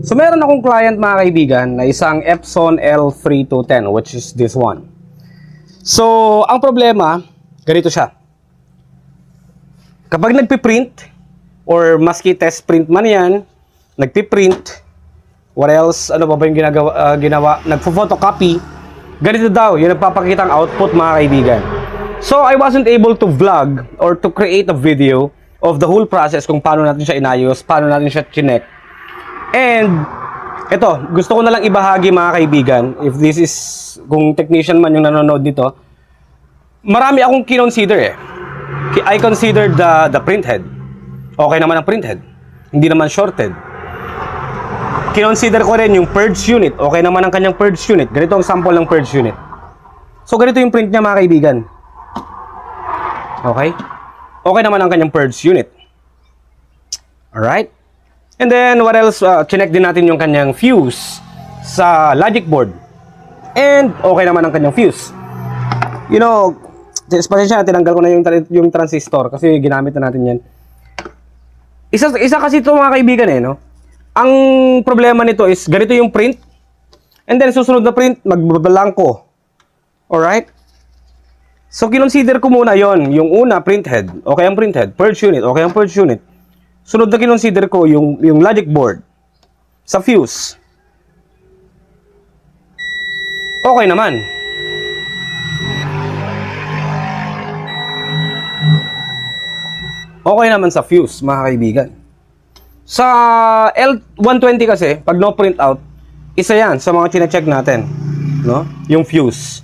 So meron akong client mga kaibigan na isang Epson L3210, which is this one. So ang problema, ganito siya. Kapag nagpiprint or maski test print man yan, nagpiprint, what else, ano ba yung ginawa, nagpo-photocopy, ganito daw yung nagpapakita ang output mga kaibigan. So I wasn't able to vlog or to create a video of the whole process kung paano natin siya inayos, paano natin siya chinek. And ito, gusto ko na lang ibahagi mga kaibigan, if this is, kung technician man yung nanonood nito, marami akong kinonsider eh. I consider the print head. Okay naman ang print head. Hindi naman shorted. Kinonsider ko rin yung purge unit. Okay naman ang kanyang purge unit. Ganito ang sample ng purge unit. So ganito yung print niya mga kaibigan. Okay? Okay naman ang kanyang purge unit. Alright? And then, what else? Chinek din natin yung kanyang fuse sa logic board. And, okay naman ang kanyang fuse. You know, pasensya na, tinanggal ko na yung transistor kasi ginamit na natin yan. Isa kasi ito mga kaibigan eh, no? Ang problema nito is, ganito yung print. And then, susunod na print, magbabalangko. Alright? So, kinonsider ko muna yon. Yung una, print head. Okay ang print head. Purge unit. Okay ang purge unit. Sunod na kinonsider ko yung logic board. Sa fuse. Okay naman. Okay naman sa fuse, mga kaibigan. Sa L120 kasi, pag no print out, isa yan sa mga chine-check natin. No? Yung fuse.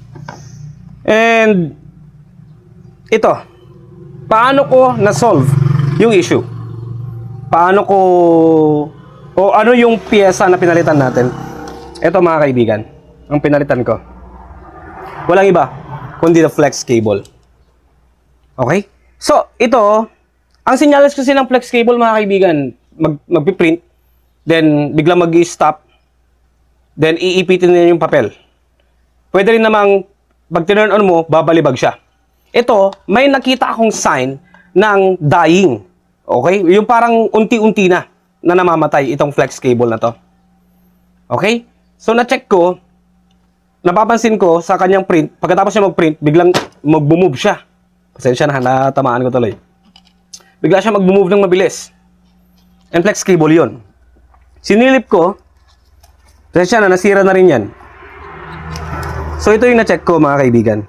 And ito, paano ko na-solve yung issue? Paano ko, o ano yung piyesa na pinalitan natin? Ito mga kaibigan, ang pinalitan ko. Walang iba, kundi the flex cable. Okay? So, ito, ang senyales kasi ng flex cable mga kaibigan, magpiprint, then biglang mag-stop, then iipitin niya yung papel. Pwede rin namang, pag tinurn on mo, babalibag siya. Ito, may nakita akong sign ng dying. Okay? Yung parang unti-unti na namamatay itong flex cable na to. Okay? So, na-check ko, napapansin ko sa kanyang print, pagkatapos niya mag-print, biglang mag-move siya. Pasensya na, natamaan ko tuloy. Bigla siya mag-move ng mabilis. And flex cable yun. Sinilip ko, pasensya na, nasira na rin yan. So, ito yung na-check ko mga kaibigan.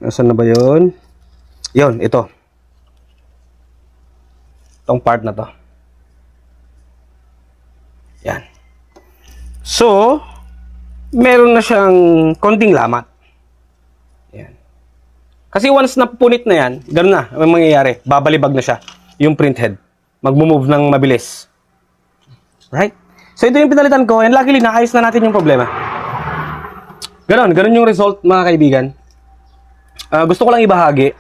Nasaan na ba yun? Yun, ito. Itong part na to. Yan. So, meron na siyang konting lamat. Yan. Kasi once napunit na yan, gano'n na ang mangyayari. Babalibag na siya. Yung print head. Mag-move ng mabilis. Right? So, ito yung pinalitan ko. And luckily, naayos na natin yung problema. Ganon yung result mga kaibigan. Gusto ko lang ibahagi.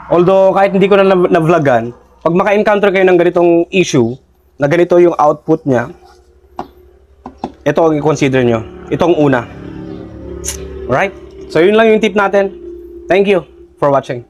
Although kahit hindi ko na vlogan, pag maka-encounter kayo ng ganitong issue, na ganito yung output niya, ito ang i-consider nyo. Itong una. Alright? So yun lang yung tip natin. Thank you for watching.